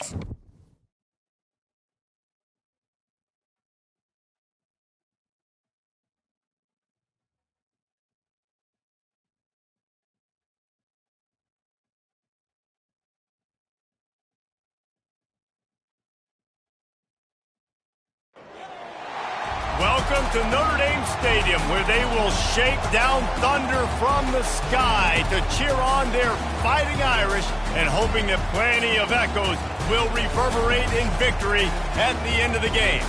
Welcome to Notre Dame Stadium, where they will shake down thunder from the sky to cheer on their Fighting Irish, and hoping that plenty of echoes will reverberate in victory at the end of the game.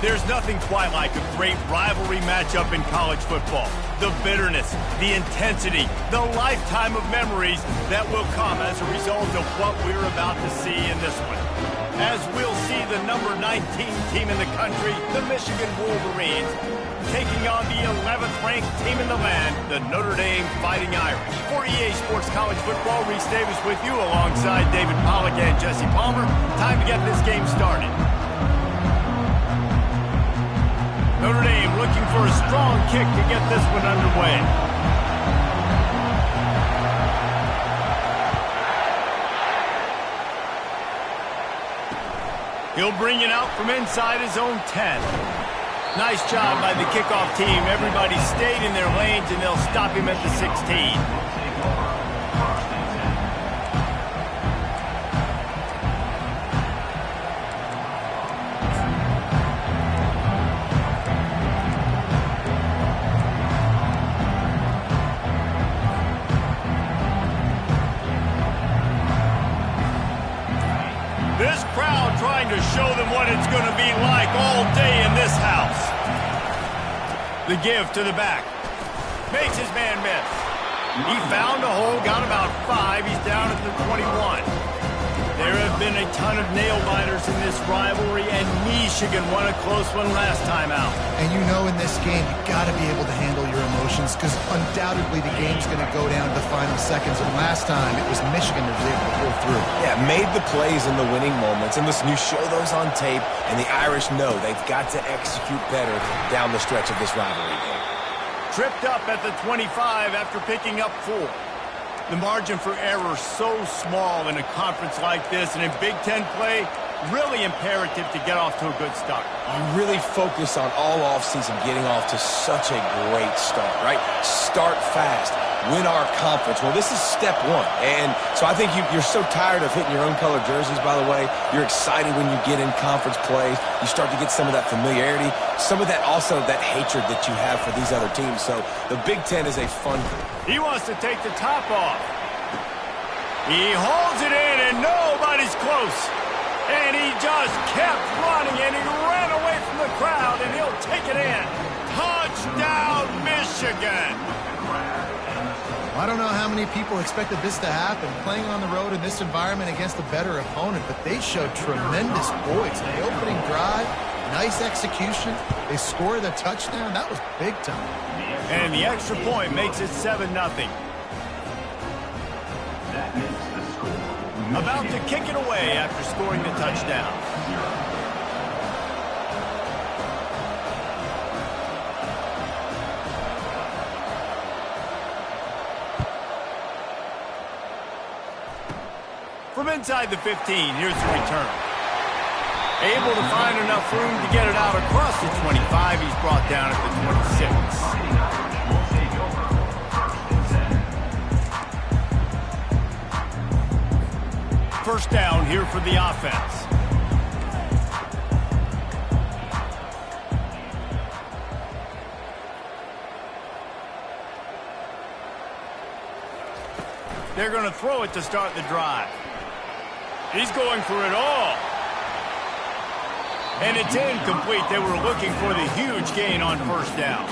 There's nothing quite like a great rivalry matchup in college football. The bitterness, the intensity, the lifetime of memories that will come as a result of what we're about to see in this one. As we'll see the number 19 team in the country, the Michigan Wolverines, taking on the 11th ranked team in the land, the Notre Dame Fighting Irish. For EA Sports College Football, Reese Davis with you alongside David Pollack and Jesse Palmer. Time to get this game started. Notre Dame looking for a strong kick to get this one underway. He'll bring it out from inside his own 10. Nice job by the kickoff team. Everybody stayed in their lanes, and they'll stop him at the 16. This crowd trying to show them what it's going to be like all day in this house. The give to the back. Makes his man miss. He found a hole, got about 5. He's down at the 21. There have been a ton of nail-biters in this rivalry, and Michigan won a close one last time out. And you know in this game, you got to be able to handle your emotions, because undoubtedly the game's going to go down to the final seconds. And last time, it was Michigan that was able to pull through. Yeah, made the plays in the winning moments. And listen, you show those on tape, and the Irish know they've got to execute better down the stretch of this rivalry game. Tripped up at the 25 after picking up 4. The margin for error so small in a conference like this, and in Big Ten play, really imperative to get off to a good start. You really focus on all offseason getting off to such a great start, right? Start fast. Win our conference. Well, this is step 1. And so I think you're so tired of hitting your own color jerseys, by the way. You're excited when you get in conference plays. You start to get some of that familiarity, some of that also that hatred that you have for these other teams. So the Big Ten is a fun group. He wants to take the top off. He holds it in, and nobody's close. And he just kept running, and he ran away from the crowd, and he'll take it in. Touchdown, Michigan! I don't know how many people expected this to happen, playing on the road in this environment against a better opponent, but they showed tremendous poise. The opening drive, nice execution. They scored a touchdown. That was big time. And the extra point makes it 7-0. About to kick it away after scoring the touchdown. From inside the 15, here's the return. Able to find enough room to get it out across the 25. He's brought down at the 26. First down here for the offense. They're going to throw it to start the drive. He's going for it all. And it's incomplete. They were looking for the huge gain on first down.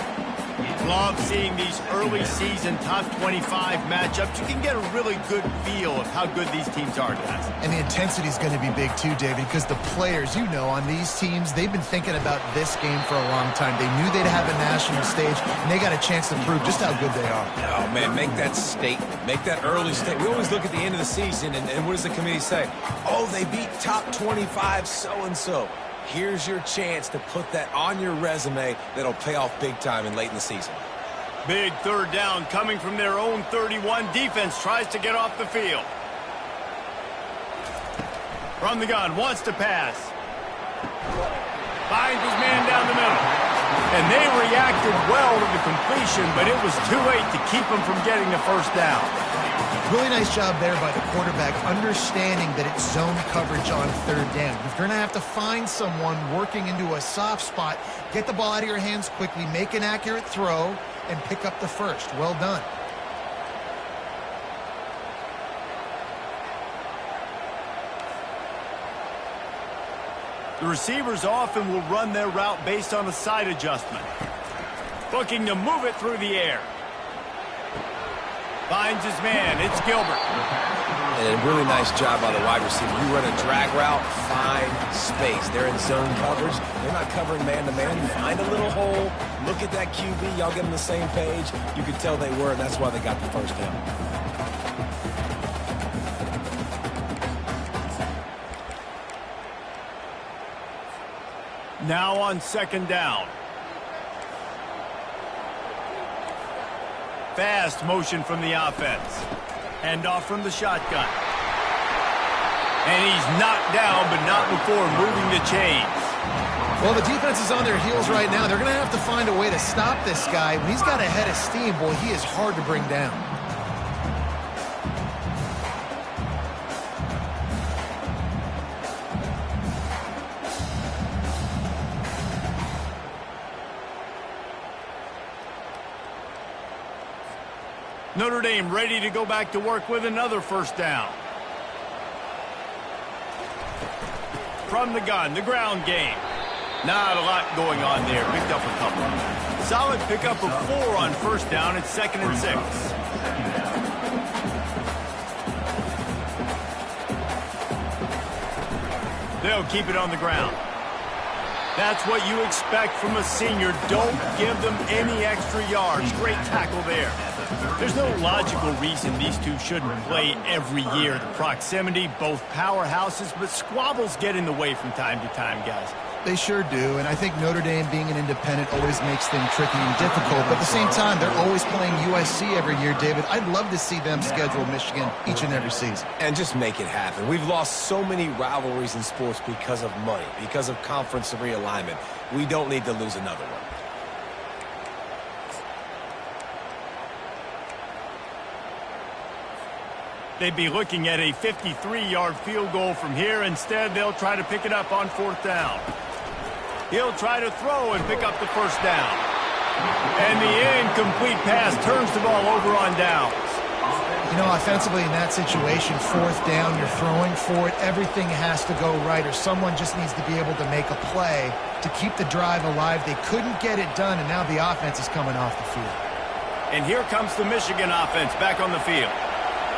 Love seeing these early season top 25 matchups. You can get a really good feel of how good these teams are, guys. And the intensity is going to be big too, David, because the players, you know, on these teams, they've been thinking about this game for a long time. They knew they'd have a national stage, and they got a chance to prove just how good they are. Oh, man, make that statement. Make that early statement. We always look at the end of the season, and what does the committee say? Oh, they beat top 25 so-and-so. Here's your chance to put that on your resume that'll pay off big time and late in the season. Big third down coming from their own 31. Defense tries to get off the field. From the gun, wants to pass. Finds his man down the middle. And they reacted well to the completion, but it was too late to keep him from getting the first down. Really nice job there by the quarterback, understanding that it's zone coverage on third down. You're going to have to find someone working into a soft spot, get the ball out of your hands quickly, make an accurate throw, and pick up the first. Well done. The receivers often will run their route based on a side adjustment. Looking to move it through the air. Finds his man. It's Gilbert. And a really nice job by the wide receiver. You run a drag route, find space. They're in zone coverage. They're not covering man-to-man. Find a little hole. Look at that QB. Y'all get on the same page. You could tell they were, and that's why they got the first down. Now on second down. Fast motion from the offense. Handoff from the shotgun. And he's knocked down, but not before moving the chains. Well, the defense is on their heels right now. They're going to have to find a way to stop this guy. When he's got a head of steam, boy, he is hard to bring down. Notre Dame ready to go back to work with another first down. From the gun, the ground game. Not a lot going on there. Picked up a couple. Solid pickup of 4 on first down. It's 2nd and 6. They'll keep it on the ground. That's what you expect from a senior. Don't give them any extra yards. Great tackle there. There's no logical reason these two shouldn't play every year. The proximity, both powerhouses, but squabbles get in the way from time to time, guys. They sure do, and I think Notre Dame being an independent always makes things tricky and difficult, but at the same time, they're always playing USC every year, David. I'd love to see them schedule Michigan each and every season. And just make it happen. We've lost so many rivalries in sports because of money, because of conference realignment. We don't need to lose another one. They'd be looking at a 53-yard field goal from here. Instead, they'll try to pick it up on 4th down. He'll try to throw and pick up the first down. And the incomplete pass turns the ball over on downs. You know, offensively in that situation, 4th down, you're throwing for it. Everything has to go right, or someone just needs to be able to make a play to keep the drive alive. They couldn't get it done, and now the offense is coming off the field. And here comes the Michigan offense back on the field.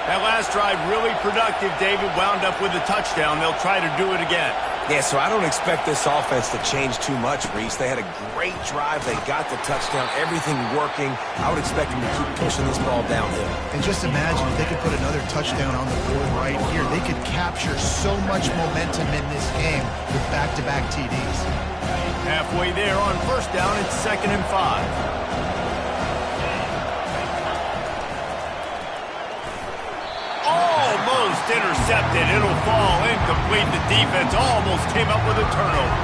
That last drive really productive. David wound up with a touchdown. They'll try to do it again. Yeah, so I don't expect this offense to change too much, Reese. They had a great drive. They got the touchdown. Everything working. I would expect them to keep pushing this ball downhill. And just imagine if they could put another touchdown on the board right here. They could capture so much momentum in this game with back-to-back TDs. Halfway there on first down, it's 2nd and 5. Almost intercepted. It'll fall incomplete. The defense almost came up with a turnover.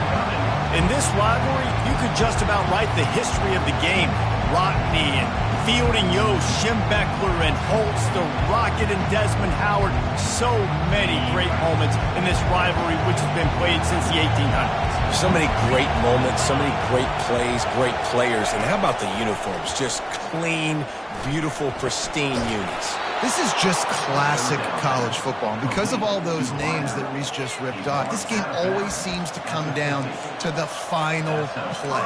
In this rivalry, you could just about write the history of the game. Rodney and Fielding Yost, Schembechler and Holtz, the Rocket and Desmond Howard. So many great moments in this rivalry, which has been played since the 1800s. So many great moments, so many great plays, great players. And how about the uniforms? Just clean, beautiful, pristine units. This is just classic college football. Because of all those names that Reese just ripped off, this game always seems to come down to the final play.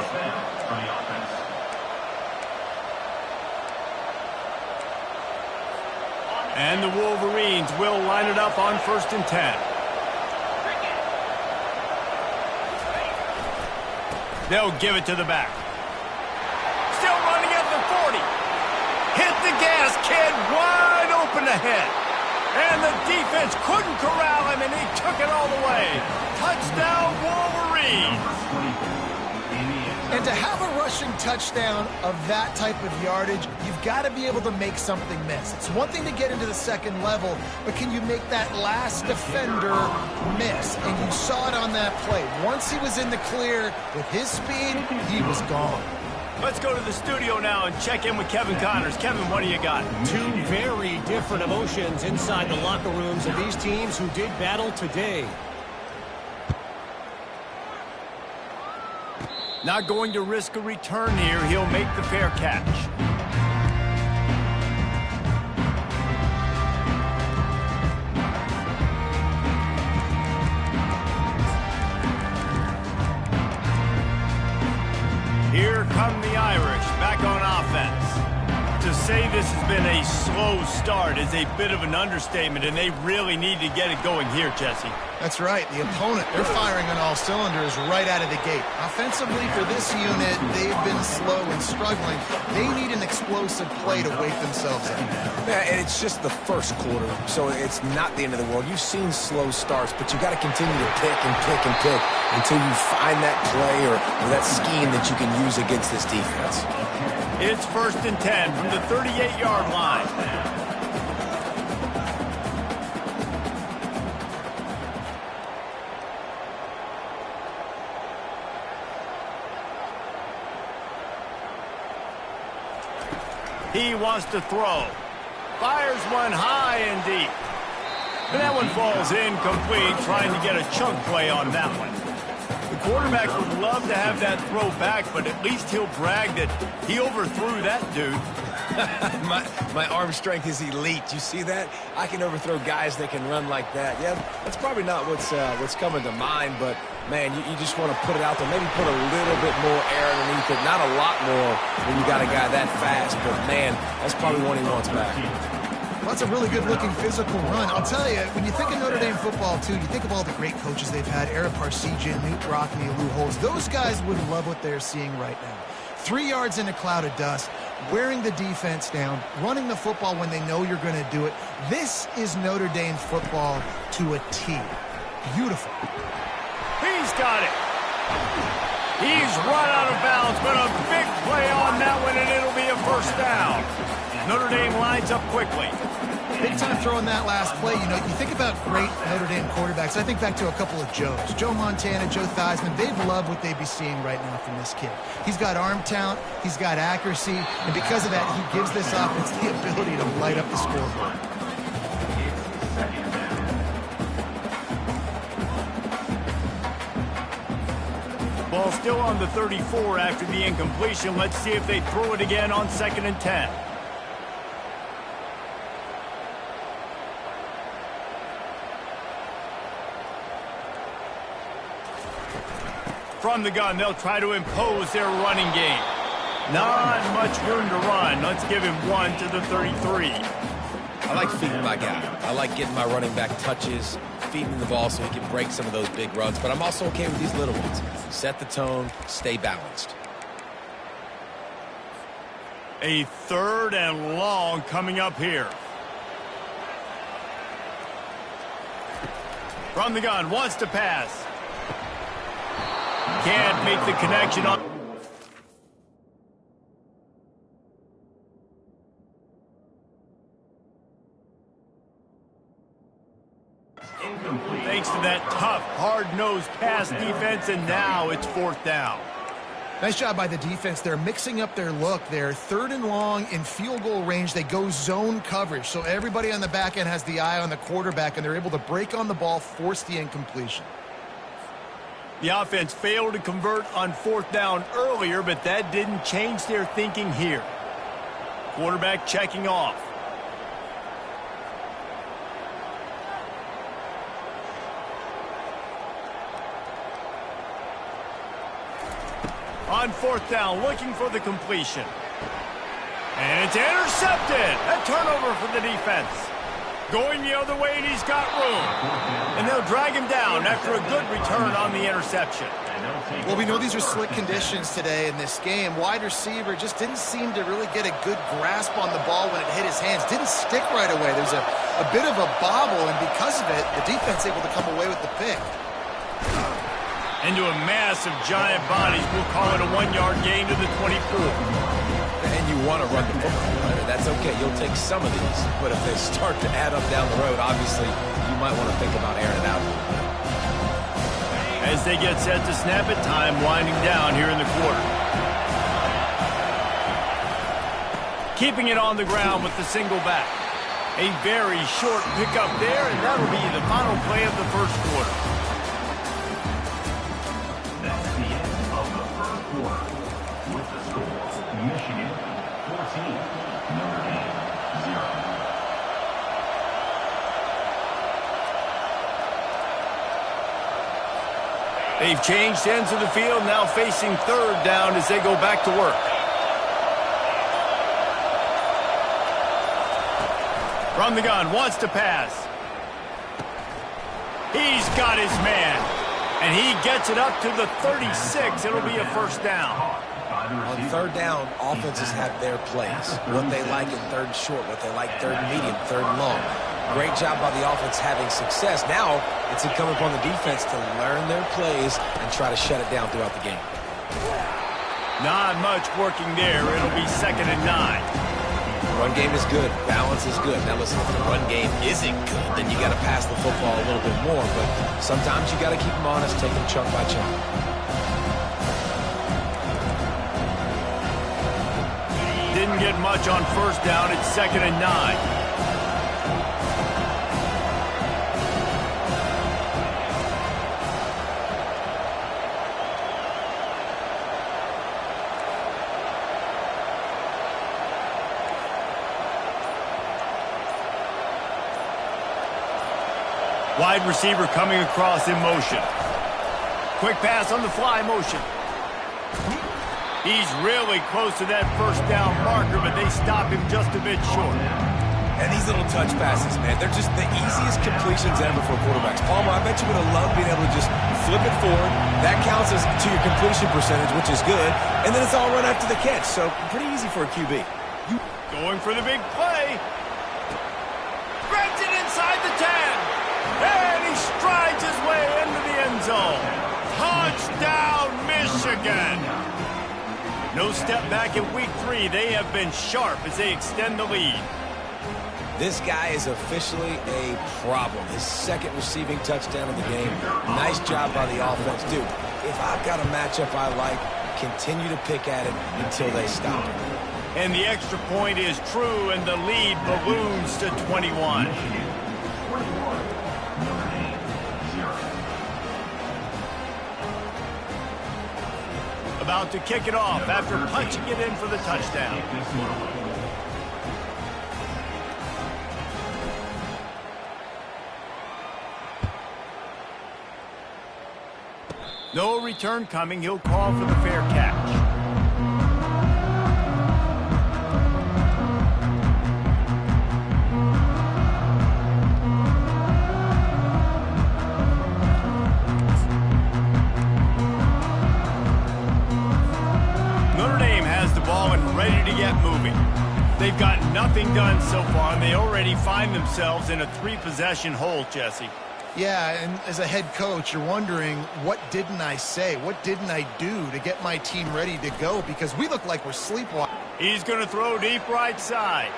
And the Wolverines will line it up on 1st and 10. They'll give it to the back. Still running at the 40. Hit the gas, kid. Wide open ahead. And the defense couldn't corral him, and he took it all the way. Touchdown, Wolverines. And to have a rushing touchdown of that type of yardage, you've got to be able to make something miss. It's one thing to get into the second level, but can you make that last defender miss? And you saw it on that play. Once he was in the clear with his speed, he was gone. Let's go to the studio now and check in with Kevin Connors. Kevin, what do you got? Two very different emotions inside the locker rooms of these teams who did battle today. Not going to risk a return here. He'll make the fair catch. Here come the Irish back on offense. To say this has been a slow start is a bit of an understatement, and they really need to get it going here, Jesse. That's right. The opponent, they're firing on all cylinders right out of the gate. Offensively, for this unit, they've been slow and struggling. They need an explosive play to wake themselves up. Yeah, and it's just the first quarter, so it's not the end of the world. You've seen slow starts, but you got to continue to pick and pick and pick until you find that play or that scheme that you can use against this defense. It's 1st and 10 from the 38-yard line. He wants to throw. Fires one high and deep. And that one falls incomplete, trying to get a chunk play on that one. The quarterback would love to have that throw back, but at least he'll brag that he overthrew that dude. my arm strength is elite. You see that? I can overthrow guys that can run like that. Yeah, that's probably not what's coming to mind, but man, you just want to put it out there. Maybe put a little bit more air underneath it. Not a lot more when you got a guy that fast, but man, that's probably one he wants back. Well, that's a really good-looking physical run. I'll tell you, when you think of Notre Dame football, too, you think of all the great coaches they've had, Eric Parsegian, Newt Rockne, Lou Holtz. Those guys would love what they're seeing right now. 3 yards in a cloud of dust, wearing the defense down, running the football when they know you're going to do it. This is Notre Dame football to a T. Beautiful. He's got it. He's run out of bounds, but a big play on that one, and it'll be a first down. Notre Dame lines up quickly. Big time throwing that last play. You know, you think about great Notre Dame quarterbacks. I think back to a couple of Joes. Joe Montana, Joe Theismann. They'd love what they'd be seeing right now from this kid. He's got arm talent. He's got accuracy. And because of that, he gives this offense the ability to light up the scoreboard. Ball still on the 34 after the incompletion. Let's see if they throw it again on 2nd and 10. From the gun, they'll try to impose their running game. Not much room to run. Let's give him one to the 33. I like feeding my guy. I like getting my running back touches, feeding the ball so he can break some of those big runs. But I'm also okay with these little ones. Set the tone, stay balanced. A 3rd and long coming up here. From the gun, wants to pass. Can't make the connection on. Thanks to that tough, hard-nosed pass defense, and now it's 4th down. Nice job by the defense. They're mixing up their look. They're 3rd and long in field goal range. They go zone coverage, so everybody on the back end has the eye on the quarterback, and they're able to break on the ball, force the incompletion. The offense failed to convert on 4th down earlier, but that didn't change their thinking here. Quarterback checking off. On 4th down, looking for the completion. And it's intercepted. A turnover for the defense. Going the other way, and he's got room. And they'll drag him down after a good return on the interception. Well, we know these are slick conditions today in this game. Wide receiver just didn't seem to really get a good grasp on the ball when it hit his hands. Didn't stick right away. There's a bit of a bobble, and because of it, the defense able to come away with the pick. Into a mass of giant bodies. We'll call it a 1-yard gain to the 24. And you want to run the football, right? That's okay. You'll take some of these. But if they start to add up down the road, obviously, you might want to think about airing it out. As they get set to snap it, time winding down here in the quarter. Keeping it on the ground with the single back. A very short pickup there, and that'll be the final play of the first quarter. That's the end of the first quarter. With the scores, Michigan 14, Notre Dame 0. They've changed ends of the field, now facing third down as they go back to work. From the gun, wants to pass. He's got his man, and he gets it up to the 36. It'll be a first down. On third down, offenses have their plays. What they like in third and short, what they like third and medium, third and long. Great job by the offense having success. Now, it's incumbent upon the defense to learn their plays and try to shut it down throughout the game. Not much working there. It'll be 2nd and 9. Run game is good. Balance is good. Now, listen, if the run game isn't good, then you got to pass the football a little bit more. But sometimes you got to keep them honest, take them chunk by chunk. Didn't get much on first down. It's 2nd and 9. Wide receiver coming across in motion. Quick pass on the fly motion. He's really close to that first down marker, but they stop him just a bit short. And these little touch passes, man, they're just the easiest completions ever for quarterbacks. Palmer, I bet you would have loved being able to just flip it forward. That counts as to your completion percentage, which is good. And then it's all run after the catch, so pretty easy for a QB. Going for the big play. Grabs it inside the 10. And he strides his way into the end zone. Touchdown, Michigan. No step back in week 3. They have been sharp as they extend the lead. This guy is officially a problem. His 2nd receiving touchdown of the game. Nice job by the offense. Dude, if I've got a matchup I like, continue to pick at it until they stop it. And the extra point is true, and the lead balloons to 21. About to kick it off after punching it in for the touchdown. No return coming. He'll call for the fair catch. Notre Dame has the ball and ready to get moving. They've got nothing done so far, and they already find themselves in a 3-possession hole, Jesse. Yeah, and as a head coach, you're wondering, what didn't I say? What didn't I do to get my team ready to go? Because we look like we're sleepwalking. He's going to throw deep right side.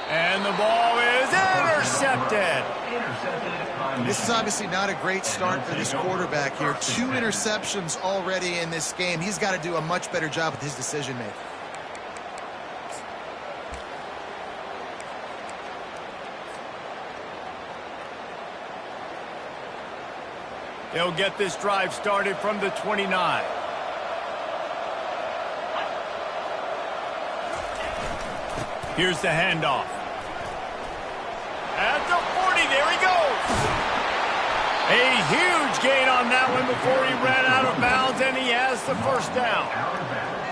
And the ball is intercepted. This is obviously not a great start for this quarterback here. 2 interceptions already in this game. He's got to do a much better job with his decision-making. They'll get this drive started from the 29. Here's the handoff. At the 40, there he goes. A huge gain on that one before he ran out of bounds, and he has the first down.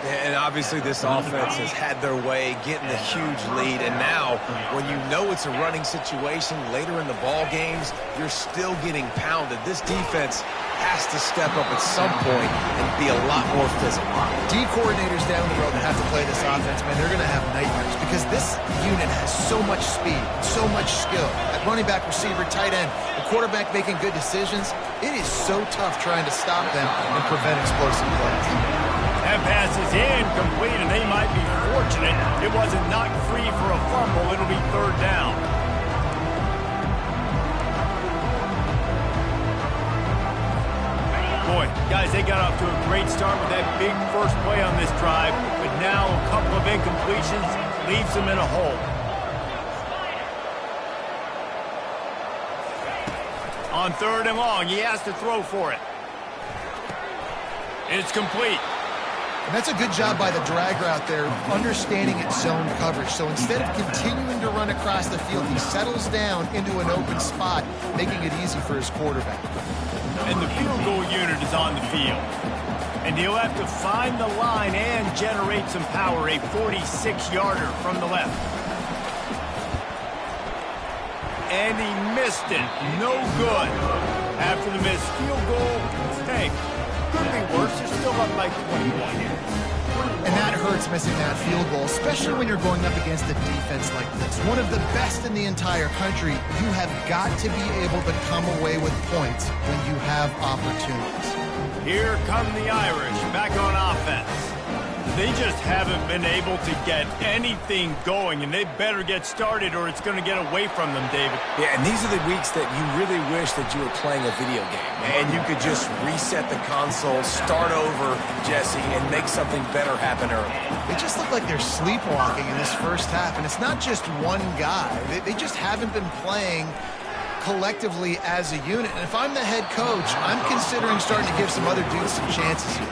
And obviously this offense has had their way getting the huge lead. And now, when you know it's a running situation later in the ball games, you're still getting pounded. This defense has to step up at some point and be a lot more physical. D coordinators down the road that have to play this offense, man, they're going to have nightmares because this unit has so much speed, so much skill. At running back, receiver, tight end, the quarterback making good decisions. It is so tough trying to stop them and prevent explosive plays. That pass is incomplete, and they might be fortunate it wasn't knocked free for a fumble. It'll be third down. Boy, guys, they got off to a great start with that big first play on this drive, but now a couple of incompletions leaves them in a hole. On third and long, he has to throw for it. It's complete. And that's a good job by the drag route there, understanding its zone coverage. So instead of continuing to run across the field, he settles down into an open spot, making it easy for his quarterback. And the field goal unit is on the field. And he'll have to find the line and generate some power, a 46-yarder from the left. And he missed it. No good. After the missed field goal, hey, could be worse. They're still up by 21. And that hurts, missing that field goal, especially when you're going up against a defense like this. One of the best in the entire country. You have got to be able to come away with points when you have opportunities. Here come the Irish back on offense. They just haven't been able to get anything going, and they better get started or it's going to get away from them, David. Yeah, and these are the weeks that you really wish that you were playing a video game, and you could just reset the console, start over, Jesse, and make something better happen early. They just look like they're sleepwalking in this first half, and it's not just one guy. They just haven't been playing collectively as a unit. And if I'm the head coach, I'm considering starting to give some other dudes some chances here.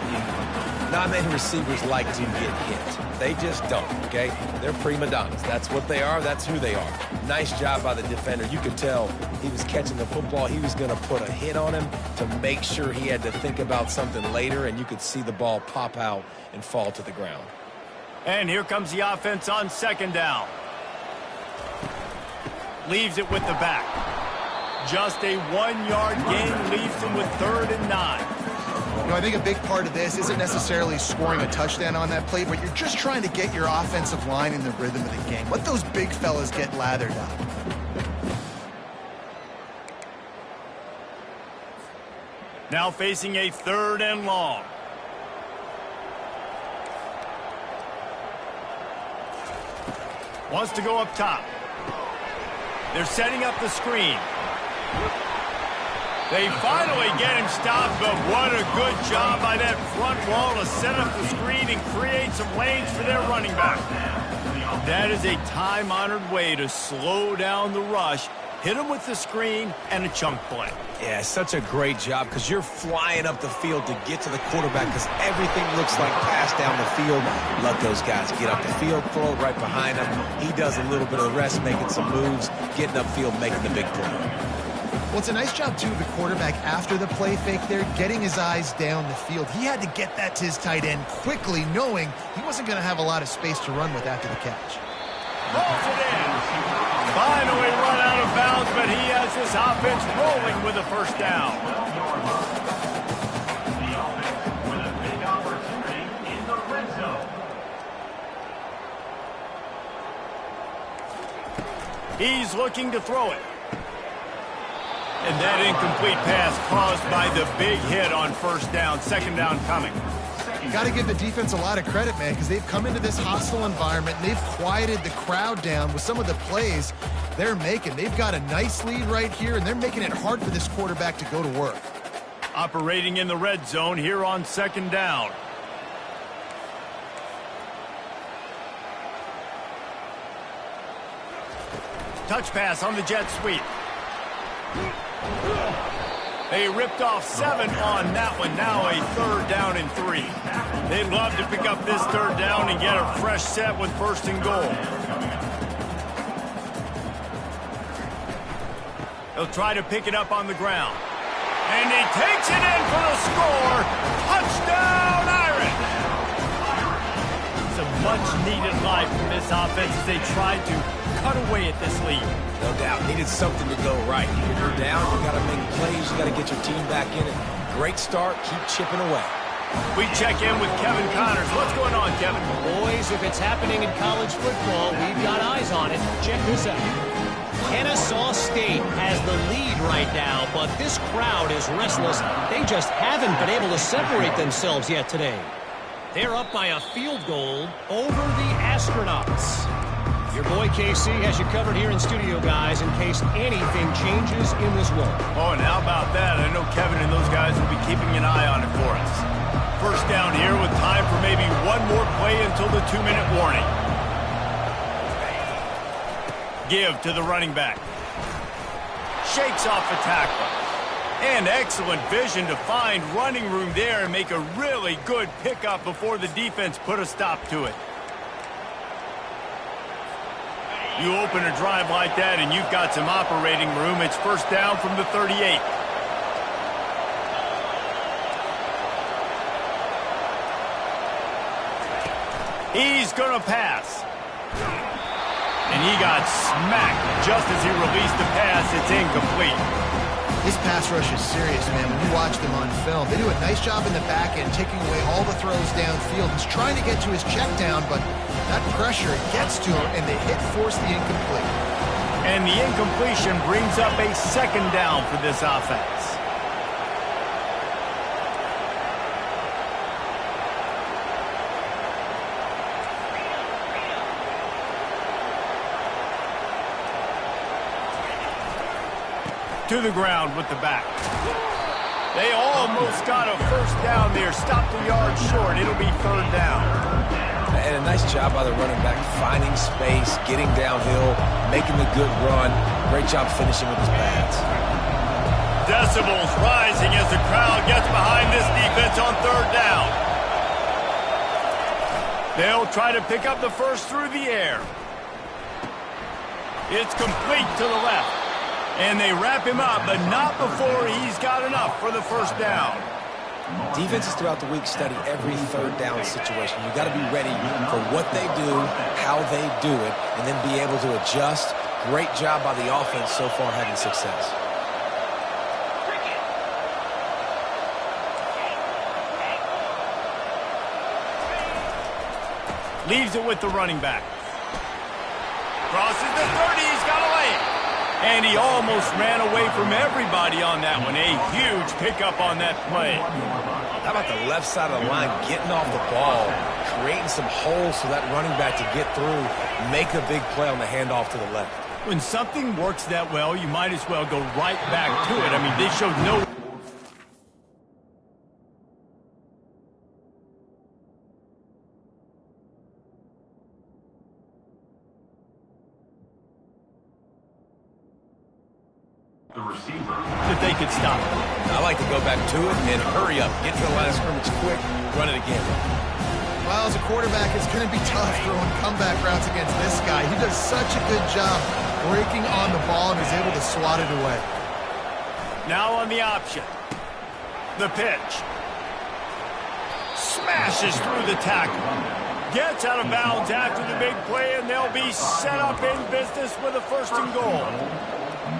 Not many receivers like to get hit. They just don't, okay? They're prima donnas. That's what they are. That's who they are. Nice job by the defender. You could tell he was catching the football. He was going to put a hit on him to make sure he had to think about something later, and you could see the ball pop out and fall to the ground. And here comes the offense on second down. Leaves it with the back. Just a 1-yard gain leaves him with 3rd and 9. You know, I think a big part of this isn't necessarily scoring a touchdown on that play, but you're just trying to get your offensive line in the rhythm of the game. Let those big fellas get lathered up. Now facing a 3rd and long. Wants to go up top. They're setting up the screen. They finally get him stopped, but what a good job by that front wall to set up the screen and create some lanes for their running back. That is a time-honored way to slow down the rush, hit him with the screen, and a chunk play. Yeah, such a great job because you're flying up the field to get to the quarterback because everything looks like pass down the field. Let those guys get up the field, throw it right behind him. He does a little bit of the rest, making some moves, getting upfield, making the big play. Well, it's a nice job, too, of the quarterback after the play fake there, getting his eyes down the field. He had to get that to his tight end quickly, knowing he wasn't going to have a lot of space to run with after the catch. Rolls it in. Finally run out of bounds, but he has this offense rolling with a first down. The offense with a big opportunity in the red zone. He's looking to throw it. And that incomplete pass caused by the big hit on first down. 2nd down coming. Got to give the defense a lot of credit, man, because they've come into this hostile environment and they've quieted the crowd down with some of the plays they're making. They've got a nice lead right here, and they're making it hard for this quarterback to go to work. Operating in the red zone here on 2nd down. Touch pass on the jet sweep. They ripped off 7 on that one. Now a 3rd down and 3. They'd love to pick up this 3rd down and get a fresh set with 1st and goal. They'll try to pick it up on the ground. And he takes it in for the score. Touchdown, Irish! It's a much-needed life from this offense as they try to cut away at this lead. No doubt. Needed something to go right. When you're down, you got to make plays. You got to get your team back in it. Great start. Keep chipping away. We check in with Kevin Connors. What's going on, Kevin? Boys, if it's happening in college football, we've got eyes on it. Check this out. Kennesaw State has the lead right now, but this crowd is restless. They just haven't been able to separate themselves yet today. They're up by a field goal over the Astronauts. Your boy KC has you covered here in studio, guys, in case anything changes in this one. Oh, and how about that? I know Kevin and those guys will be keeping an eye on it for us. First down here with time for maybe one more play until the 2-minute warning. Give to the running back. Shakes off the tackle. And excellent vision to find running room there and make a really good pickup before the defense put a stop to it. You open a drive like that and you've got some operating room. It's first down from the 38. He's going to pass. And he got smacked just as he released the pass. It's incomplete. This pass rush is serious, man. When you watch them on film, they do a nice job in the back end, taking away all the throws downfield. He's trying to get to his check down, but that pressure gets to him, and they force the incomplete. And the incompletion brings up a second down for this offense. To the ground with the back. They almost got a first down there. Stopped a yard short. It'll be third down. And a nice job by the running back, finding space, getting downhill, making the good run. Great job finishing with his pads. Decibels rising as the crowd gets behind this defense on third down. They'll try to pick up the first through the air. It's complete to the left. And they wrap him up, but not before he's got enough for the first down. Defenses throughout the week study every third down situation. You got to be ready for what they do, how they do it, and then be able to adjust. Great job by the offense so far having success. Leaves it with the running back. Crosses the 30, he's got to lay it. And he almost ran away from everybody on that one. A huge pickup on that play. How about the left side of the line getting off the ball, creating some holes for that running back to get through, make a big play on the handoff to the left. When something works that well, you might as well go right back to it. I mean, they showed no... The receiver. that they could stop it. I like to go back to it and hurry up, get to the line of scrimmage quick, run it again. Well, as a quarterback, it's going to be tough throwing comeback routes against this guy. He does such a good job breaking on the ball and is able to swat it away. Now on the option. The pitch. Smashes through the tackle. Gets out of bounds after the big play, and they'll be set up in business with a first and goal.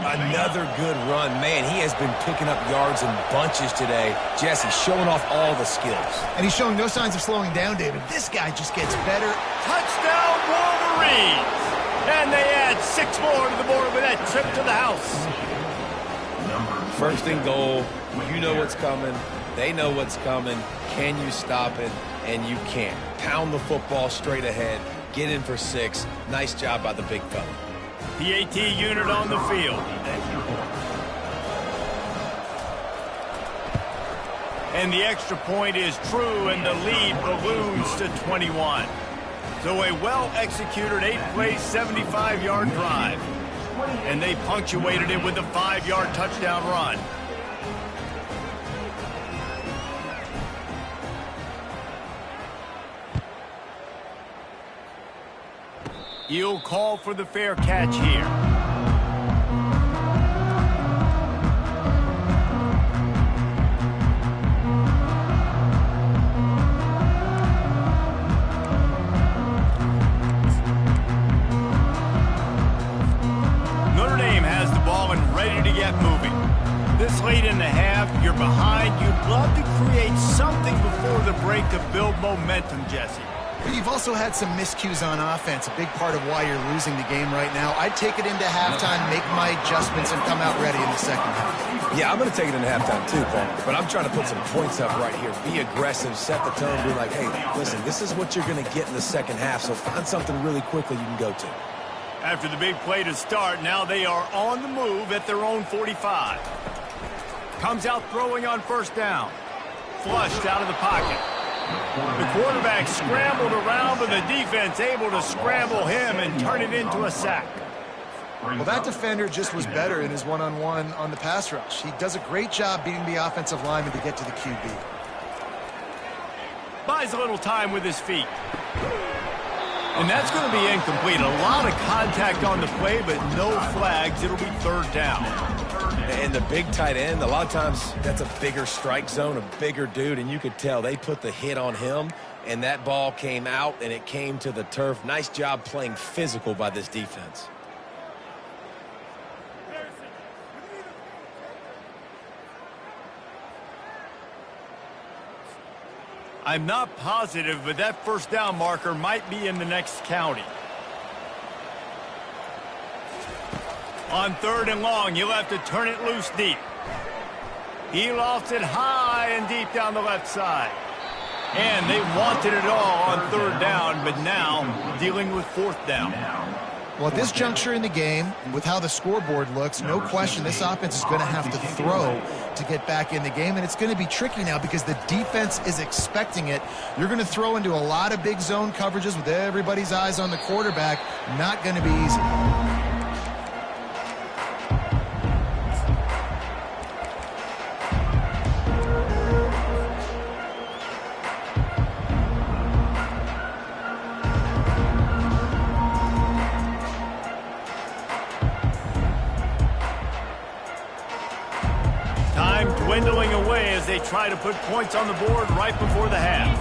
Another good run. Man, he has been picking up yards in bunches today. Jesse showing off all the skills. And he's showing no signs of slowing down, David. This guy just gets better. Touchdown, Wolverines! And they add 6 more to the board with that trip to the house. First and goal. You know what's coming. They know what's coming. Can you stop it? And you can't. Pound the football straight ahead. Get in for 6. Nice job by the big fella. PAT unit on the field. And the extra point is true, and the lead balloons to 21. So a well-executed 8-play, 75-yard drive. And they punctuated it with a 5-yard touchdown run. You'll call for the fair catch here. Notre Dame has the ball and ready to get moving. This late in the half, you're behind. You'd love to create something before the break to build momentum, Jesse. But you've also had some miscues on offense, a big part of why you're losing the game right now. I'd take it into halftime, make my adjustments, and come out ready in the second half. Yeah, I'm going to take it into halftime too, Paul. But I'm trying to put some points up right here. Be aggressive, set the tone, be like, hey, listen, this is what you're going to get in the second half, so find something really quickly you can go to. After the big play to start, now they are on the move at their own 45. Comes out throwing on first down. Flushed out of the pocket. The quarterback scrambled around, but the defense able to scramble him and turn it into a sack. Well, that defender just was better in his one-on-one on the pass rush. He does a great job beating the offensive lineman to get to the QB. Buys a little time with his feet. And that's going to be incomplete. A lot of contact on the play, but no flags. It'll be third down. And the big tight end, a lot of times that's a bigger strike zone, a bigger dude, and you could tell they put the hit on him, and that ball came out, and it came to the turf. Nice job playing physical by this defense. I'm not positive, but that first down marker might be in the next county. On third and long, you'll have to turn it loose deep. He lofts it high and deep down the left side. And they wanted it all on third down, but now dealing with fourth down. Well, at this juncture in the game, with how the scoreboard looks, no question this offense is going to have to throw to get back in the game, and it's going to be tricky now because the defense is expecting it. You're going to throw into a lot of big zone coverages with everybody's eyes on the quarterback. Not going to be easy. Dwindling away as they try to put points on the board right before the half.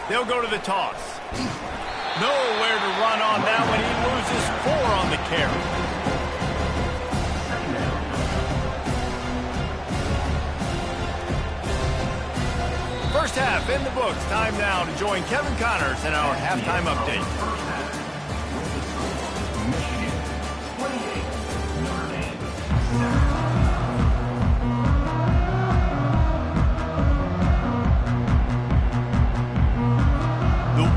They'll go to the toss. Nowhere to run on that one. He loses 4 on the carry. First half in the books. Time now to join Kevin Connors in our halftime update. Michigan, 28, Notre Dame, 7.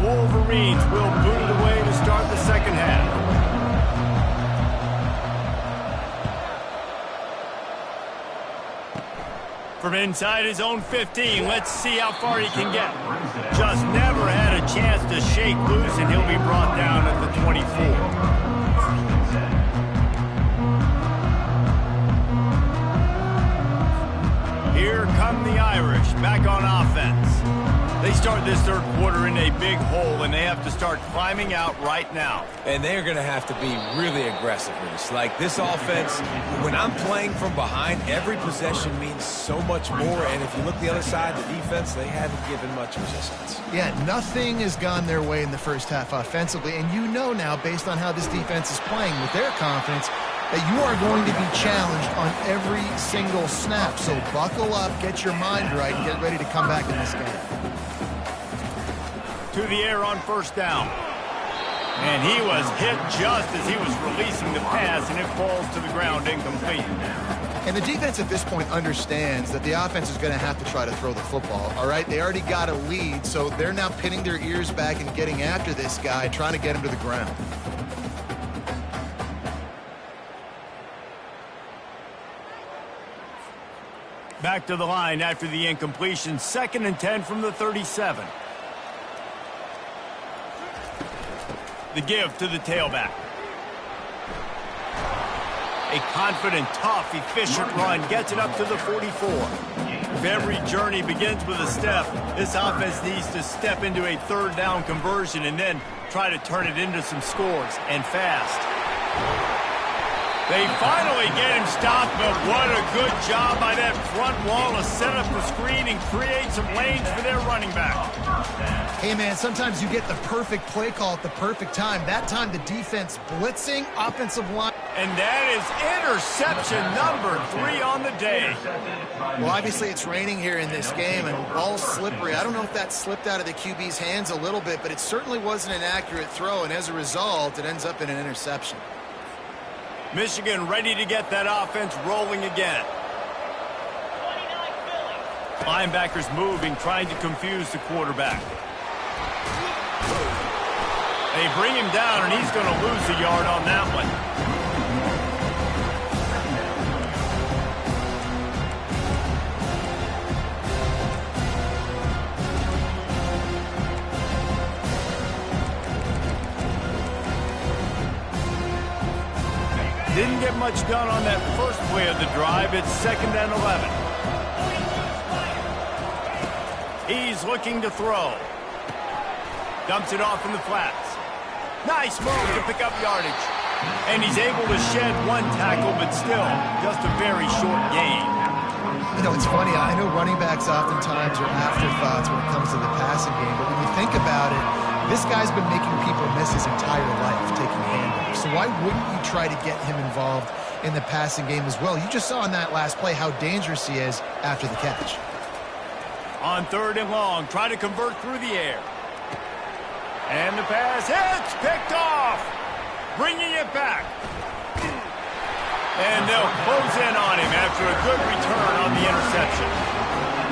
Wolverines will boot it away to start the second half. From inside his own 15, let's see how far he can get. Just never had a chance to shake loose, and he'll be brought down at the 24. Here come the Irish back on offense. They start this third quarter in a big hole, and they have to start climbing out right now. And they're going to have to be really aggressive with this. Like this offense, when I'm playing from behind, every possession means so much more. And if you look the other side, the defense, they haven't given much resistance. Yeah, nothing has gone their way in the first half offensively. And you know now, based on how this defense is playing with their confidence, that you are going to be challenged on every single snap. So buckle up, get your mind right, and get ready to come back in this game. To the air on first down. And he was hit just as he was releasing the pass, and it falls to the ground incomplete. And the defense at this point understands that the offense is going to have to try to throw the football, all right? They already got a lead, so they're now pinning their ears back and getting after this guy, trying to get him to the ground. Back to the line after the incompletion. 2nd and 10 from the 37. The give to the tailback. A confident, tough, efficient run gets it up to the 44. If every journey begins with a step, this offense needs to step into a third down conversion and then try to turn it into some scores, and fast. They finally get him stopped, but what a good job by that front wall to set up the screen and create some lanes for their running back. Hey, man, sometimes you get the perfect play call at the perfect time. That time, the defense blitzing, offensive line. And that is interception number 3 on the day. Well, obviously, it's raining here in this game, and ball's slippery. I don't know if that slipped out of the QB's hands a little bit, but it certainly wasn't an accurate throw, and as a result, it ends up in an interception. Michigan ready to get that offense rolling again. Linebackers moving, trying to confuse the quarterback. They bring him down, and he's going to lose a yard on that one. Didn't get much done on that first play of the drive. It's 2nd and 11. He's looking to throw. Dumps it off in the flats. Nice move to pick up yardage. And he's able to shed 1 tackle, but still just a very short gain. You know, it's funny. I know running backs oftentimes are afterthoughts when it comes to the passing game, but when you think about it, this guy's been making people miss his entire life taking handoffs. So why wouldn't you try to get him involved in the passing game as well? You just saw in that last play how dangerous he is after the catch. On 3rd and long, try to convert through the air. And the pass hits, picked off. Bringing it back. And they'll close in on him after a good return on the interception.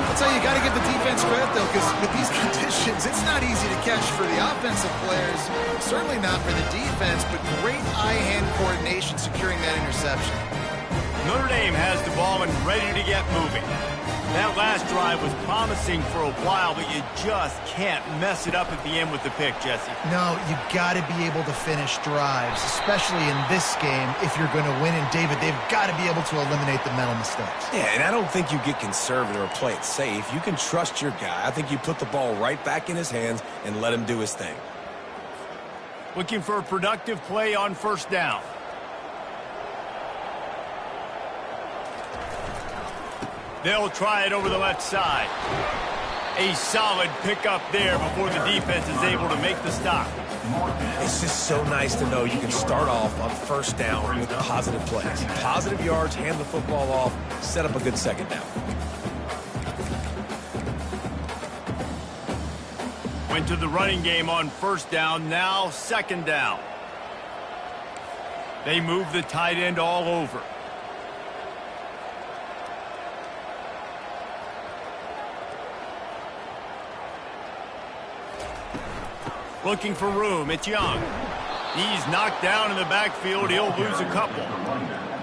I'll tell you, you got to give the defense credit, though, because with these conditions, it's not easy to catch for the offensive players. Certainly not for the defense, but great eye-hand coordination securing that interception. Notre Dame has the ball and ready to get moving. That last drive was promising for a while, but you just can't mess it up at the end with the pick, Jesse. No, you got to be able to finish drives, especially in this game if you're going to win. And, David, they've got to be able to eliminate the mental mistakes. Yeah, and I don't think you get conservative or play it safe. You can trust your guy. I think you put the ball right back in his hands and let him do his thing. Looking for a productive play on 1st down. They'll try it over the left side. A solid pickup there before the defense is able to make the stop. It's just so nice to know you can start off on 1st down with positive plays. Positive yards, hand the football off, set up a good 2nd down. Went to the running game on 1st down, now 2nd down. They move the tight end all over. Looking for room. It's Young. He's knocked down in the backfield. He'll lose a couple.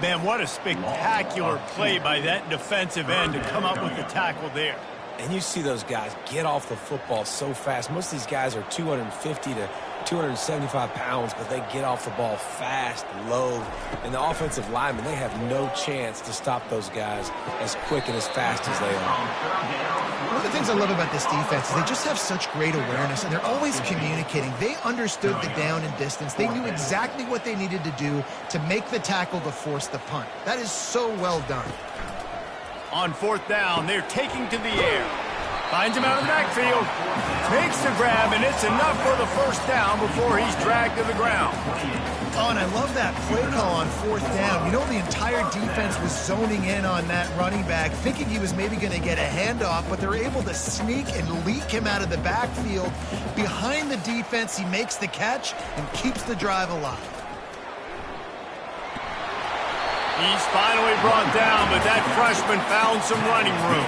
Man, what a spectacular play by that defensive end to come up with the tackle there. And you see those guys get off the football so fast. Most of these guys are 250 to 275 pounds, but they get off the ball fast, low. And the offensive linemen, they have no chance to stop those guys as quick and as fast as they are. One of the things I love about this defense is they just have such great awareness, and they're always communicating. They understood the down and distance. They knew exactly what they needed to do to make the tackle to force the punt. That is so well done. On 4th down, they're taking to the air. Finds him out of the backfield. Makes the grab, and it's enough for the 1st down before he's dragged to the ground. Oh, and I love that play call on 4th down. You know, the entire defense was zoning in on that running back, thinking he was maybe going to get a handoff, but they're able to sneak and leak him out of the backfield. Behind the defense, he makes the catch and keeps the drive alive. He's finally brought down, but that freshman found some running room.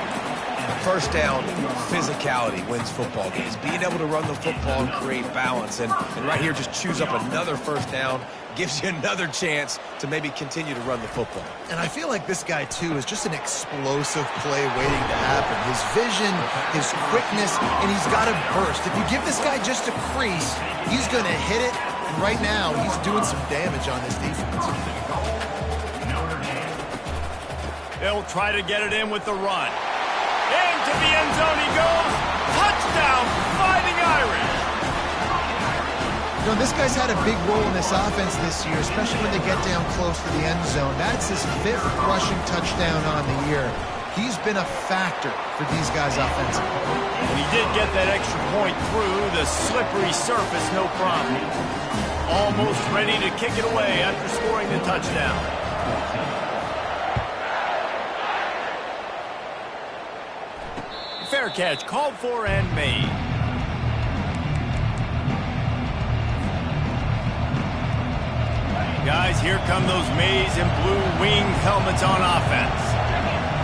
1st down, physicality wins football games. Being able to run the football and create balance. And right here, just choose up another 1st down, gives you another chance to maybe continue to run the football. And I feel like this guy, too, is just an explosive play waiting to happen. His vision, his quickness, and he's got a burst. If you give this guy just a crease, he's going to hit it. And right now, he's doing some damage on this defense. They'll try to get it in with the run. Into the end zone he goes. Touchdown, Fighting Irish. You know, this guy's had a big role in this offense this year, especially when they get down close to the end zone. That's his 5th rushing touchdown on the year. He's been a factor for these guys offensively. And he did get that extra point through the slippery surface, no problem. Almost ready to kick it away after scoring the touchdown. Fair catch called for and made. Guys, here come those maize and blue winged helmets on offense.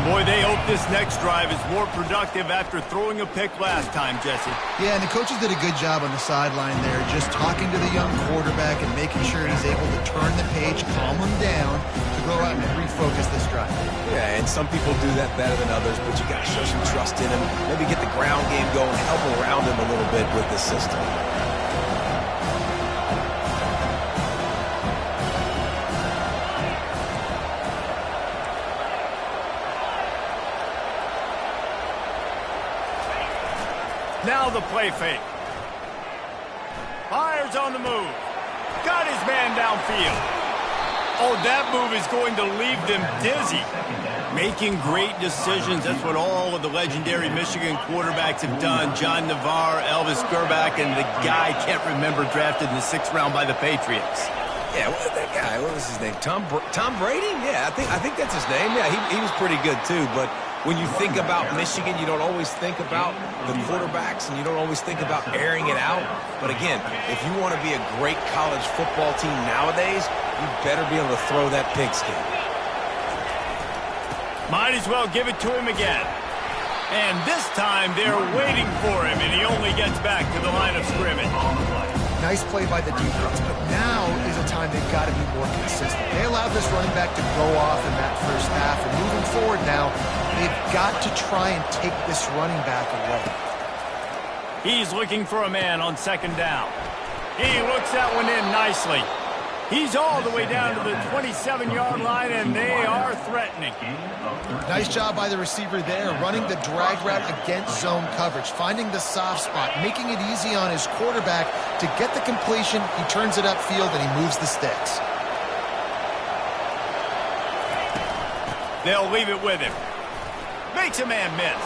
Boy, they hope this next drive is more productive after throwing a pick last time, Jesse. Yeah, and the coaches did a good job on the sideline there, just talking to the young quarterback and making sure he's able to turn the page, calm him down, to go out and refocus this drive. Yeah, and some people do that better than others, but you got to show some trust in him. Maybe get the ground game going, help around him a little bit with the system. Now the play fake. Fires on the move. Got his man downfield. Oh, that move is going to leave them dizzy. Making great decisions. That's what all of the legendary Michigan quarterbacks have done. John Navarre, Elvis Gerbach, and the guy I can't remember drafted in the 6th round by the Patriots. Yeah, that guy, what was his name? Tom Brady? Yeah, I think that's his name. Yeah, he was pretty good too, but when you think about Michigan, you don't always think about the quarterbacks, and you don't always think about airing it out. But again, if you want to be a great college football team nowadays, you better be able to throw that pigskin. Might as well give it to him again. And this time, they're waiting for him, and he only gets back to the line of scrimmage. Nice play by the defense, but now is a time they've got to be more consistent. They allowed this running back to go off in that first half, and moving forward now, they've got to try and take this running back away. He's looking for a man on 2nd down. He looks that one in nicely. He's all the way down to the 27-yard line, and they are threatening. Nice job by the receiver there, running the drag route against zone coverage, finding the soft spot, making it easy on his quarterback to get the completion. He turns it upfield, and he moves the sticks. They'll leave it with him. Makes a man miss.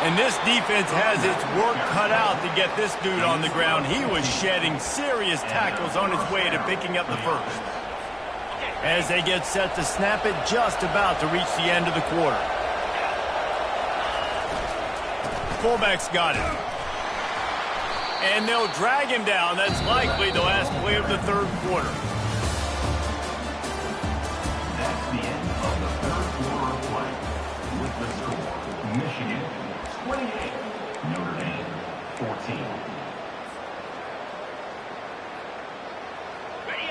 And this defense has its work cut out to get this dude on the ground. He was shedding serious tackles on his way to picking up the first. As they get set to snap it, just about to reach the end of the quarter. Fullback's got it. And they'll drag him down. That's likely the last play of the 3rd quarter. That's the end of the 3rd quarter of play. With the score, Michigan 28, Notre Dame 14.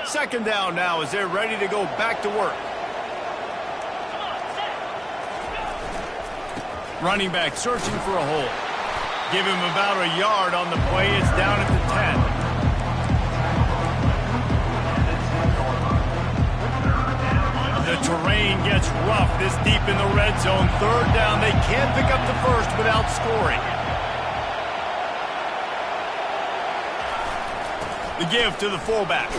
2nd down now as they're ready to go back to work. Running back searching for a hole. Give him about a yard on the play. It's down at the 10. The terrain gets rough this deep in the red zone. 3rd down. They can't pick up the first without scoring. The give to the fullback.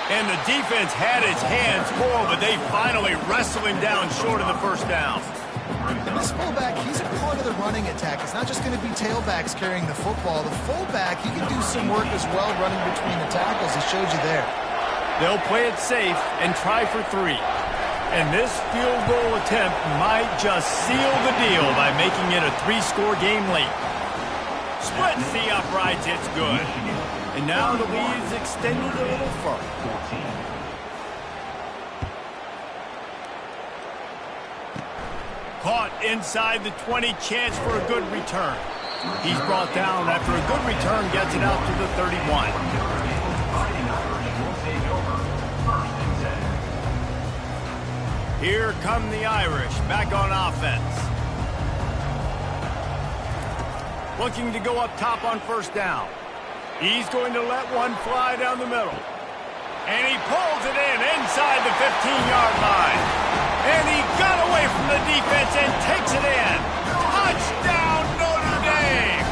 And the defense had its hands full, but they finally wrestle him down short of the 1st down. And this fullback, he's a part of the running attack. It's not just going to be tailbacks carrying the football. The fullback, he can do some work as well running between the tackles. He showed you there. They'll play it safe and try for 3. And this field goal attempt might just seal the deal by making it a 3-score game late. Splits the uprights, it's good. And now the lead's extended a little further. Caught inside the 20, chance for a good return. He's brought down after a good return, gets it out to the 31. Here come the Irish, back on offense. Looking to go up top on 1st down. He's going to let one fly down the middle. And he pulls it in inside the 15-yard line. And he got away from the defense and takes it in. Touchdown, Notre Dame!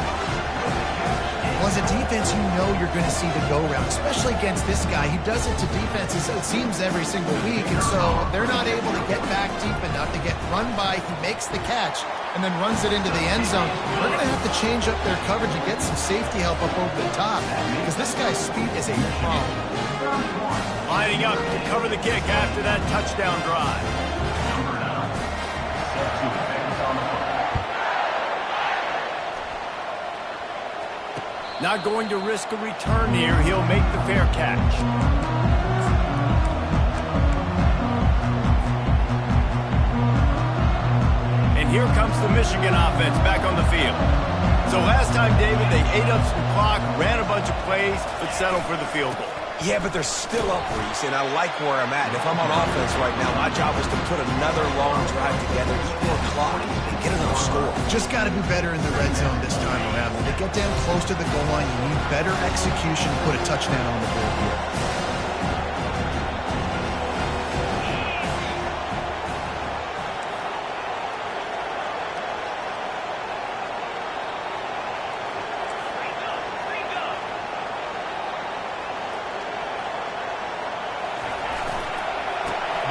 Wasn't defense, you know you're going to see the go-round, especially against this guy. He does it to defenses, it seems, every single week, and so they're not able to get back deep enough to get run by. He makes the catch and then runs it into the end zone. They're going to have to change up their coverage and get some safety help up over the top because this guy's speed is a problem. Lining up to cover the kick after that touchdown drive. Number 9. Set to advance on the football. Not going to risk a return here. He'll make the fair catch. And here comes the Michigan offense back on the field. So last time, David, they ate up some clock, ran a bunch of plays, but settled for the field goal. Yeah, but they're still up, Reese, and I like where I'm at. And if I'm on offense right now, my job is to put another long drive together, eat more clock, and get another score. Just got to be better in the red zone this time around. When they get down close to the goal line, you need better execution to put a touchdown on the board here.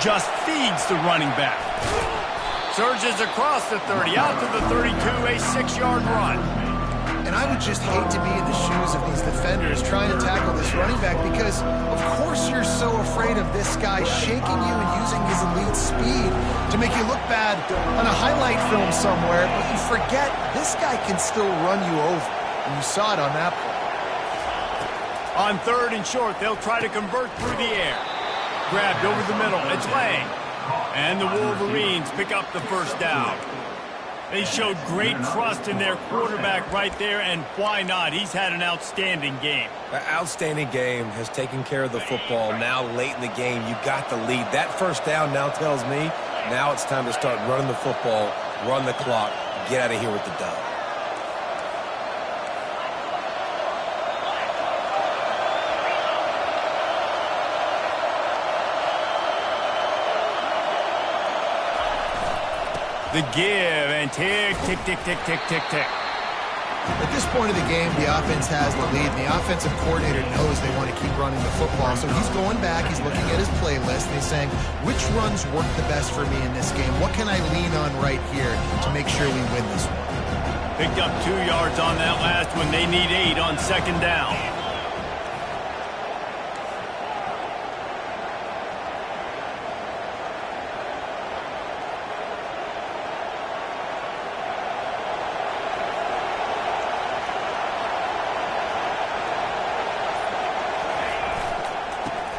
Just feeds the running back. Surges across the 30, out to the 32, a 6-yard run. And I would just hate to be in the shoes of these defenders trying to tackle this running back because, of course, you're so afraid of this guy shaking you and using his elite speed to make you look bad on a highlight film somewhere, but you forget this guy can still run you over. And you saw it on that play. On 3rd and short, they'll try to convert through the air. Grabbed over the middle. It's Lang. And the Wolverines pick up the first down. They showed great trust in their quarterback right there, and why not? He's had an outstanding game. An outstanding game, has taken care of the football. Now late in the game, you got the lead. That first down now tells me now it's time to start running the football, run the clock, get out of here with the dub. The give and tick, tick, tick, tick, tick, tick, tick. At this point of the game, the offense has the lead, and the offensive coordinator knows they want to keep running the football. So he's going back, he's looking at his playlist, and he's saying, which runs work the best for me in this game? What can I lean on right here to make sure we win this one? Picked up 2 yards on that last one. They need 8 on 2nd down.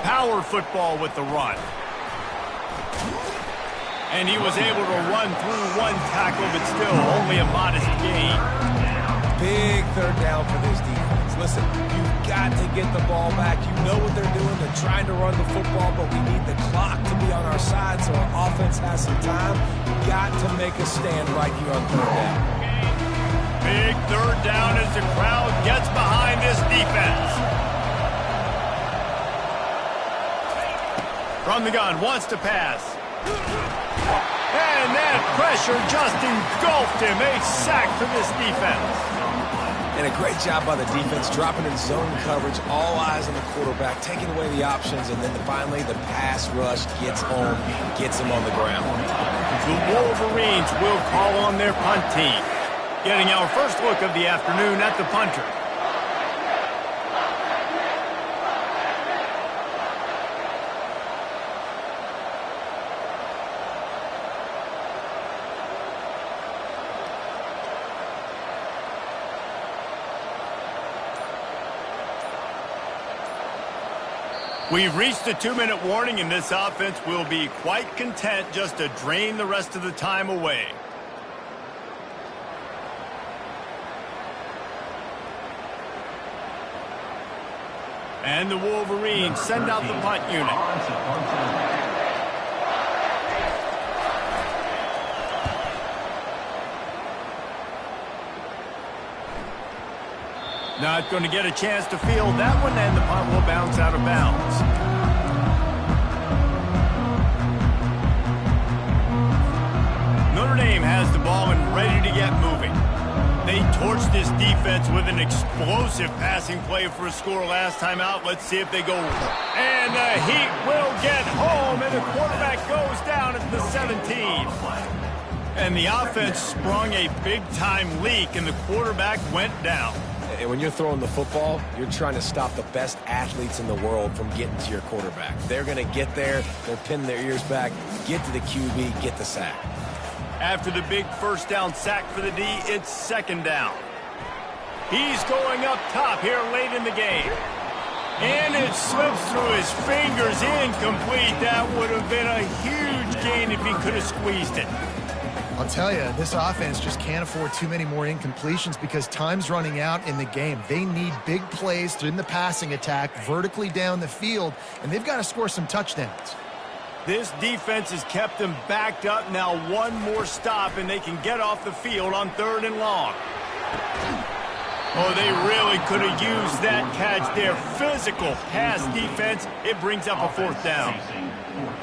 Power football with the run. And he was able to run through 1 tackle, but still only a modest gain. Big 3rd down for this defense. Listen, you've got to get the ball back. You know what they're doing. They're trying to run the football, but we need the clock to be on our side so our offense has some time. We've got to make a stand right here on 3rd down. Big 3rd down as the crowd gets behind this defense. From the gun, wants to pass. And that pressure just engulfed him. A sack for this defense. And a great job by the defense, dropping in zone coverage, all eyes on the quarterback, taking away the options, and then finally the pass rush gets home, gets him on the ground. The Wolverines will call on their punt team. Getting our first look of the afternoon at the punter. We've reached the 2-minute warning, and this offense will be quite content just to drain the rest of the time away. And the Wolverines send out the punt unit. Not going to get a chance to field that one, and the punt will bounce out of bounds. Notre Dame has the ball and ready to get moving. They torched this defense with an explosive passing play for a score last time out. Let's see if they go. And the Heat will get home, and the quarterback goes down at the 17. And the offense sprung a big-time leak, and the quarterback went down. And when you're throwing the football, you're trying to stop the best athletes in the world from getting to your quarterback. They're going to get there. They're pinning their ears back, get to the QB, get the sack. After the big first down sack for the D, it's second down. He's going up top here late in the game. And it slips through his fingers, incomplete. That would have been a huge gain if he could have squeezed it. I'll tell you, this offense just can't afford too many more incompletions because time's running out in the game. They need big plays in the passing attack, vertically down the field, and they've got to score some touchdowns. This defense has kept them backed up. Now one more stop, and they can get off the field on 3rd and long. Oh, they really could have used that catch there. Physical pass defense. It brings up a 4th down.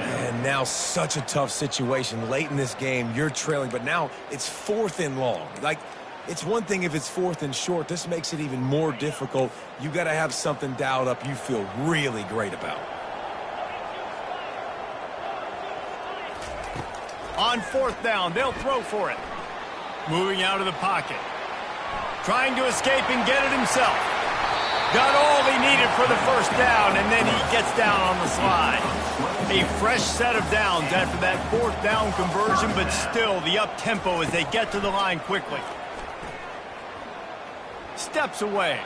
And now such a tough situation. Late in this game, you're trailing, but now it's 4th and long. Like, it's one thing if it's 4th and short. This makes it even more difficult. You got to have something dialed up you feel really great about. On 4th down, they'll throw for it. Moving out of the pocket. Trying to escape and get it himself. Got all he needed for the first down, and then he gets down on the slide. A fresh set of downs after that 4th down conversion, but still the up-tempo as they get to the line quickly. Steps away.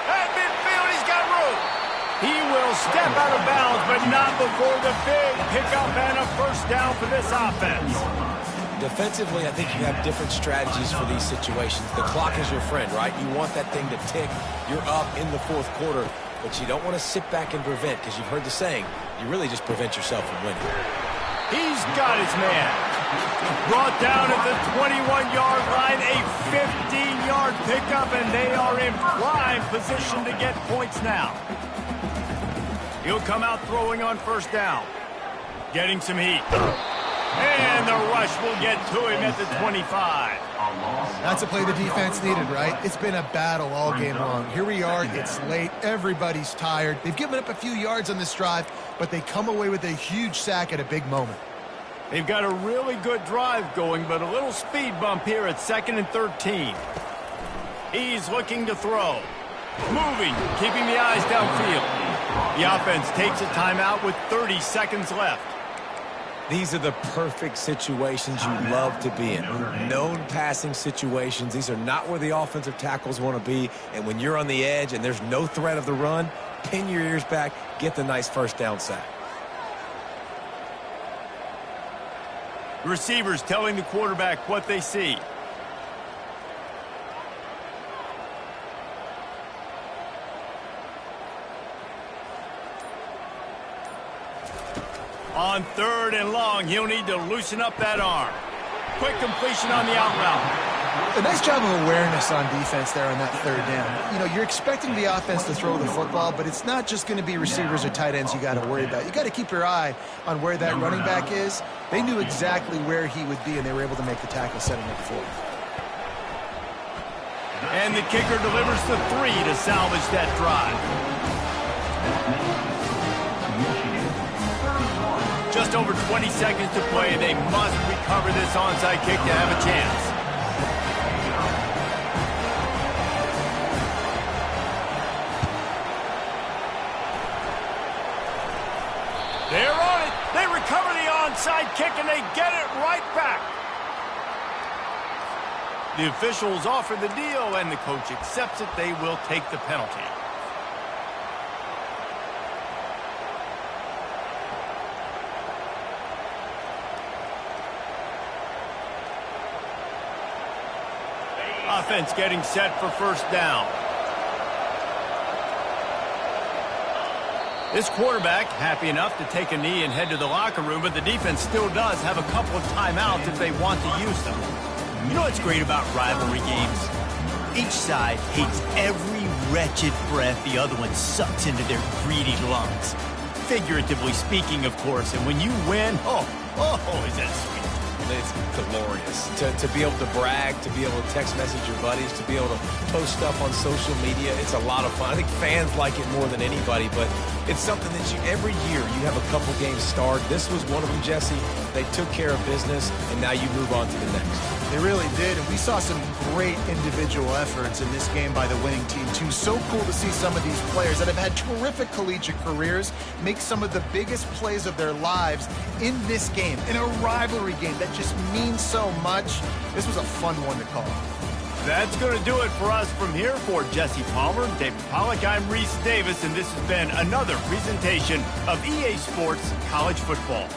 At midfield, he's got room. He will step out of bounds, but not before the big pickup and a first down for this offense. Defensively, I think you have different strategies for these situations. The clock is your friend, right? You want that thing to tick. You're up in the 4th quarter, but you don't want to sit back and prevent, because you've heard the saying, you really just prevent yourself from winning. He's got his man. Brought down at the 21-yard line, a 15-yard pickup, and they are in prime position to get points now. He'll come out throwing on 1st down. Getting some heat. And the rush will get to him at the 25. That's a play the defense needed, right? It's been a battle all game long. Here we are. It's late. Everybody's tired. They've given up a few yards on this drive, but they come away with a huge sack at a big moment. They've got a really good drive going, but a little speed bump here at 2nd and 13. He's looking to throw. Moving, keeping the eyes downfield. The offense takes a timeout with 30 seconds left. These are the perfect situations you love to be in. Known passing situations. These are not where the offensive tackles want to be. And when you're on the edge and there's no threat of the run, pin your ears back, get the nice first down sack. Receivers telling the quarterback what they see. On 3rd and long, he'll need to loosen up that arm. Quick completion on the out route. A nice job of awareness on defense there on that 3rd down. You know, you're expecting the offense to throw the football, but it's not just going to be receivers or tight ends you got to worry about. You got to keep your eye on where that running back is. They knew exactly where he would be, and they were able to make the tackle setting up for him. And the kicker delivers the 3 to salvage that drive. Just over 20 seconds to play. They must recover this onside kick to have a chance. They're on it. They recover the onside kick, and they get it right back. The officials offer the deal, and the coach accepts it. They will take the penalty. Offense getting set for first down. This quarterback happy enough to take a knee and head to the locker room, but the defense still does have a couple of timeouts if they want to use them. You know what's great about rivalry games? Each side hates every wretched breath the other one sucks into their greedy lungs. Figuratively speaking, of course, and when you win, oh, is that sweet. It's glorious to be able to brag, to be able to text message your buddies, to be able to post stuff on social media. It's a lot of fun. I think fans like it more than anybody, but it's something that every year you have a couple games start. This was one of them, Jesse. They took care of business, and now you move on to the next. They really did, and we saw some great individual efforts in this game by the winning team, too. So cool to see some of these players that have had terrific collegiate careers make some of the biggest plays of their lives in this game, in a rivalry game that just means so much. This was a fun one to call. That's going to do it for us from here. For Jesse Palmer, David Pollack, I'm Reese Davis, and this has been another presentation of EA Sports College Football.